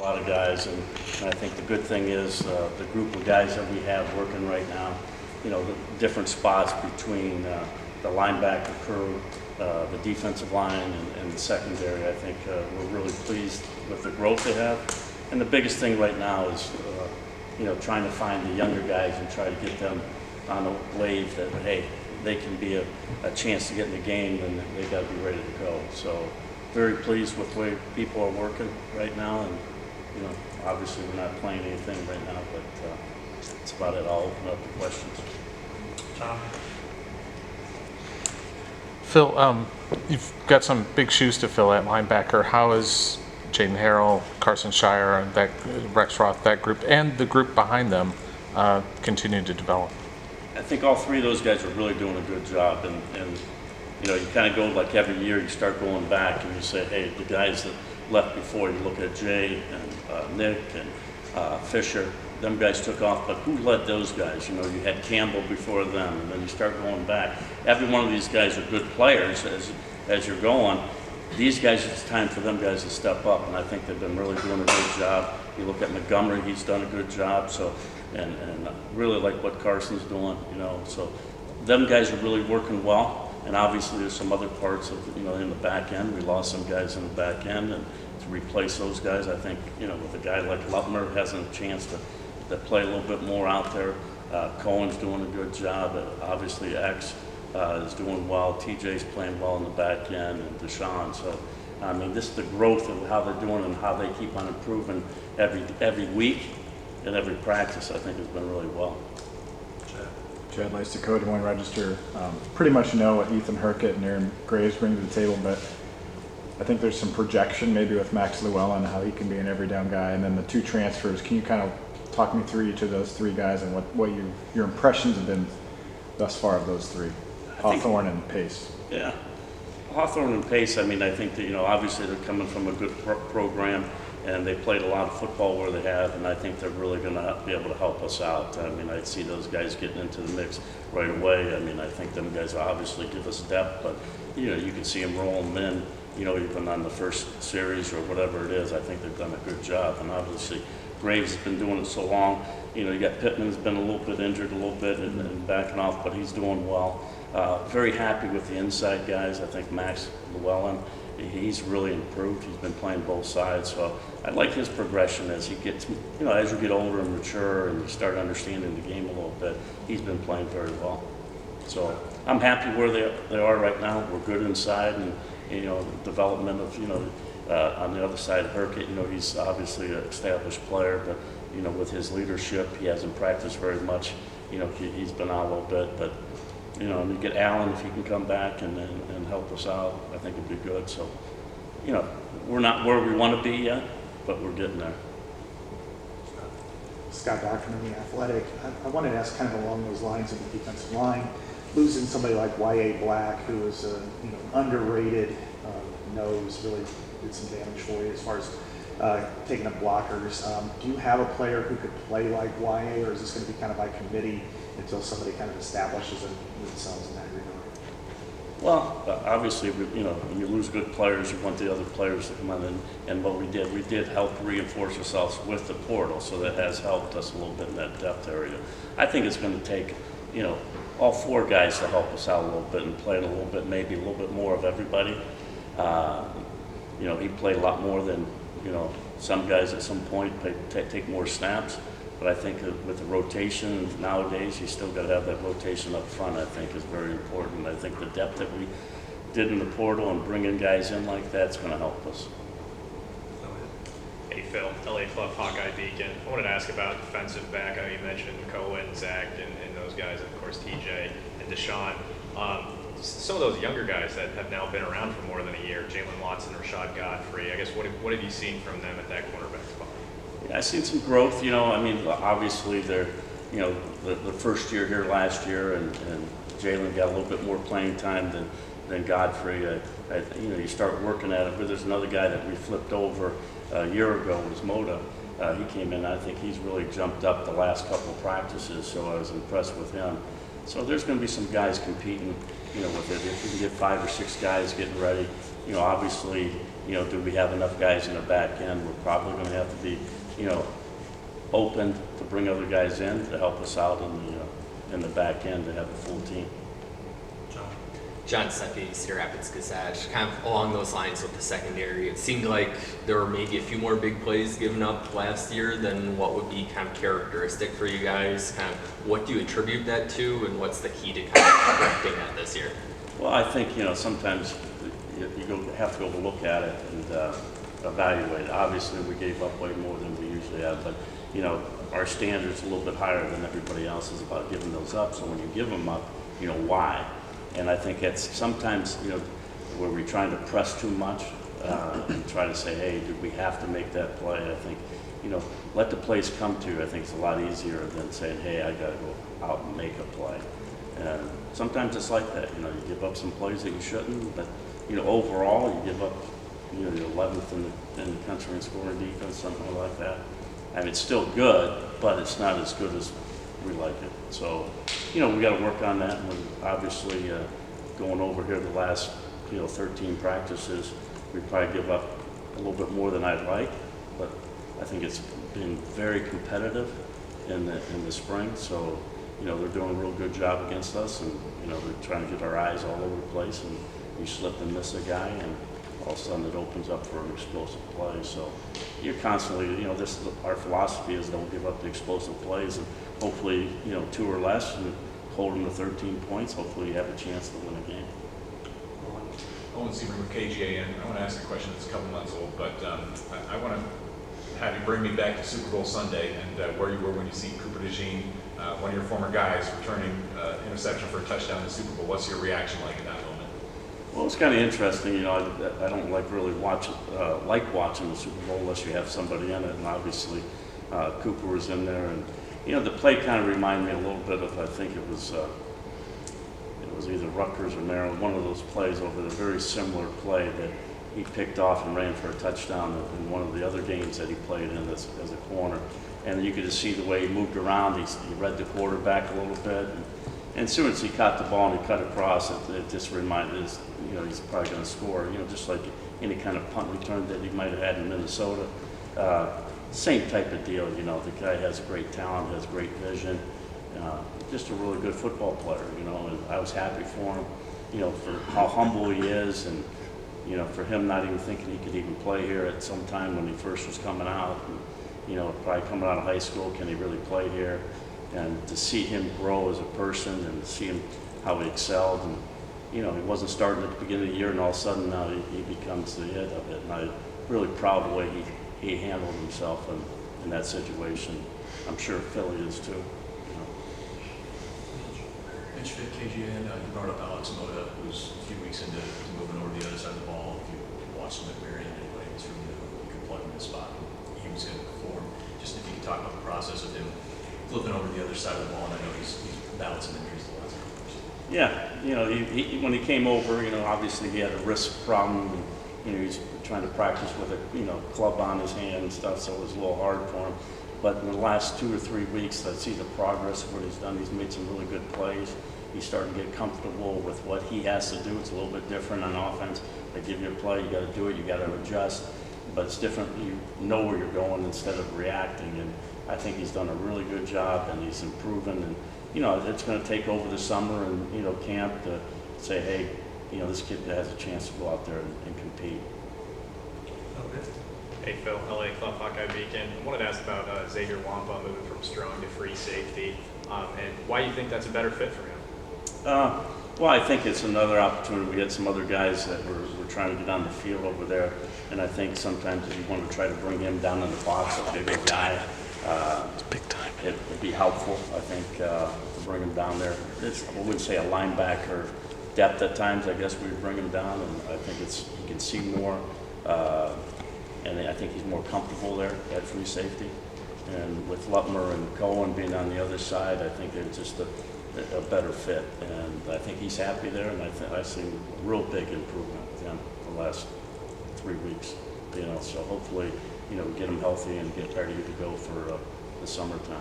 A lot of guys, and I think the good thing is the group of guys that we have working right now, the different spots between the linebacker crew, the defensive line, and the secondary. I think we're really pleased with the growth they have. And the biggest thing right now is, trying to find the younger guys and try to get them on a wave that, hey, they can be a chance to get in the game, and they got to be ready to go. So very pleased with the way people are working right now. And obviously we're not playing anything right now, but that's about it. I'll open up the questions. Tom? Phil, you've got some big shoes to fill at linebacker. How is Jaden Harrell, Carson Shire, and that Rex Roth, that group, and the group behind them continue to develop? I think all three of those guys are really doing a good job, and you kind of go like every year you start going back and you say, hey, the guys that left before, you look at Jay and Nick and Fisher, them guys took off, but who led those guys? You had Campbell before them, and then you start going back. Every one of these guys are good players as you're going. These guys, it's time for them guys to step up, and I think they've been really doing a good job. You look at Montgomery, he's done a good job, so and really like what Carson's doing, so them guys are really working well. And obviously there's some other parts of, in the back end. We lost some guys in the back end, and to replace those guys, I think, with a guy like Lutmer has a chance to play a little bit more out there. Cohen's doing a good job. Obviously X is doing well. TJ's playing well in the back end, and Deshaun. So, this is the growth of how they're doing and how they keep on improving every week and every practice. I think has been really well. Chad Leistikow, Des Moines Register. Pretty much know what Ethan Herkett and Aaron Graves bring to the table, but I think there's some projection maybe with Max Llewellyn, how he can be an every down guy, and then the two transfers. Can you kind of talk me through each of those three guys and what your impressions have been thus far of those three, Hawthorne and Pace? Yeah, Hawthorne and Pace. I think that obviously they're coming from a good program, and they played a lot of football where they have, and I think they're really going to be able to help us out. I see those guys getting into the mix right away. I think them guys obviously give us depth, but you can see them rolling in, even on the first series or whatever it is. I think they've done a good job, and obviously Graves has been doing it so long. You got Pittman's been a little bit injured a little bit and backing off, but he's doing well. Very happy with the inside guys. I think Max Llewellyn, he's really improved. He's been playing both sides, so I like his progression as he gets, as you get older and mature and you start understanding the game a little bit. He's been playing very well. So I'm happy where they are right now. We're good inside, and the development of on the other side, Herkett, he's obviously an established player, but with his leadership, he hasn't practiced very much. He's been out a little bit, but and you get Allen, if he can come back and help us out, I think it'd be good. So, we're not where we want to be yet, but we're getting there. Scott Dockerman, The Athletic. I wanted to ask kind of along those lines of the defensive line. Losing somebody like Y.A. Black, who is underrated nose, really did some damage for you as far as taking up blockers. Do you have a player who could play like Y.A., or is this going to be kind of by committee until somebody kind of establishes themselves in that regard? Well, obviously, when you lose good players, you want the other players to come on, and what we did help reinforce ourselves with the portal, so that has helped us a little bit in that depth area. I think it's going to take, all four guys to help us out a little bit and play a little bit, maybe a little bit more of everybody. He played a lot more than, some guys at some point take more snaps. But I think with the rotation nowadays, you still got to have that rotation up front, I think, is very important. I think the depth that we did in the portal and bringing guys in like that's going to help us. Hey, Phil, LA Club Hawkeye Beacon. I wanted to ask about defensive back. I know you mentioned Cohen, Zach, and those guys, and of course TJ and Deshaun. Some of those younger guys that have now been around for more than a year, Jalen Watson, Rashad Godfrey, I guess what have you seen from them at that cornerback spot? Yeah, I've seen some growth. Obviously they're, the first year here last year, and Jalen got a little bit more playing time than Godfrey. You start working at it, but there's another guy that we flipped over a year ago, was Moda. He came in, I think he's really jumped up the last couple of practices, so I was impressed with him. So there's going to be some guys competing, with it. If we can get 5 or 6 guys getting ready, obviously, you know, do we have enough guys in the back end? We're probably going to have to be, you know, open to bring other guys in to help us out in the back end to have a full team. John Seppi, Cedar Rapids Gazette. Kind of along those lines with the secondary, it seemed like there were maybe a few more big plays given up last year than what would be kind of characteristic for you guys. Kind of what do you attribute that to, and what's the key to kind of correcting that this year? Well, I think, you know, sometimes have to go look at it and evaluate it. Obviously, we gave up way more than we usually have, but, you know, our standard's a little bit higher than everybody else's about giving those up. So when you give them up, you know, why? And I think it's sometimes, you know, where we're trying to press too much and try to say, hey, do we have to make that play? I think, you know, let the plays come to you. I think it's a lot easier than saying, hey, I got to go out and make a play. And sometimes it's like that. You know, you give up some plays that you shouldn't, but, you know, overall, you give up, you know, you're 11th in the country in scoring defense, something like that. I mean, it's still good, but it's not as good as we like it. So, you know, we got to work on that. And we're obviously going over here the last, you know, 13 practices, we probably give up a little bit more than I'd like, but I think it's been very competitive in the spring. So, you know, they're doing a real good job against us, and, you know, they're trying to get our eyes all over the place, and you slip and miss a guy, and all of a sudden it opens up for an explosive play. So you're constantly, you know, this is our philosophy is don't give up the explosive plays, and hopefully, you know, 2 or less and hold them to 13 points. Hopefully you have a chance to win a game. Owen Seaver with KGAN. I want to ask a question that's a couple months old, but I want to have you bring me back to Super Bowl Sunday and where you were when you see Cooper DeJean, one of your former guys, returning interception for a touchdown in the Super Bowl. What's your reaction like at that moment? Well, it's kind of interesting. You know, I don't like really watching the Super Bowl unless you have somebody in it, and obviously Cooper was in there, and you know, the play kind of reminded me a little bit of, I think it was either Rutgers or Maryland, one of those plays over the very similar play that he picked off and ran for a touchdown in one of the other games that he played in as a corner. And you could just see the way he moved around. He read the quarterback a little bit. And as soon as he caught the ball and he cut across, it just reminded us, you know, he's probably going to score, you know, just like any kind of punt return that he might have had in Minnesota. Same type of deal, you know, the guy has great talent, has great vision, just a really good football player, you know, and I was happy for him, you know, for how humble he is, and, you know, for him not even thinking he could even play here at some time when he first was coming out, and, you know, probably coming out of high school, can he really play here? And to see him grow as a person and see him how he excelled, and, you know, he wasn't starting at the beginning of the year, and all of a sudden now he becomes the hit of it, and I'm really proud of the way he handled himself in that situation. I'm sure Philly is too. Mitch Fitt, KGN, you brought up Alex Moda, who's a few weeks into moving over the other side of the ball. If you watched McMarion anyway, it's really you could plug him in the spot. He was going to perform. Just if you could talk about the process of him flipping over the other side of the ball, and I know he's battled some injuries the last couple of years. Yeah, you know, when he came over, you know, obviously he had a wrist problem, and, you know, he's trying to practice with a, you know, club on his hand and stuff, so it was a little hard for him. But in the last 2 or 3 weeks, I see the progress of what he's done. He's made some really good plays. He's starting to get comfortable with what he has to do. It's a little bit different on offense. They give you a play, you got to do it, you got to adjust. But it's different. You know where you're going instead of reacting. And I think he's done a really good job, and he's improving. And, you know, it's going to take over the summer and, you know, camp to say, hey, you know, this kid has a chance to go out there and compete. Hey Phil, LA Club Hawkeye Beacon. I wanted to ask about Xavier Wampa moving from strong to free safety, and why you think that's a better fit for him. Well, I think it's another opportunity. We had some other guys that were trying to get on the field over there, and I think sometimes if you want to try to bring him down in the box, a bigger guy, Big time. it would be helpful, I think, to bring him down there. I wouldn't say a linebacker depth at times. I guess we would bring him down, and I think you can see more. And I think he's more comfortable there at free safety. And with Lutmer and Cohen being on the other side, I think they're just a better fit. And I think he's happy there, and I've seen a real big improvement with him the last 3 weeks. You know, so hopefully, you know, get him healthy and get ready to go for the summertime.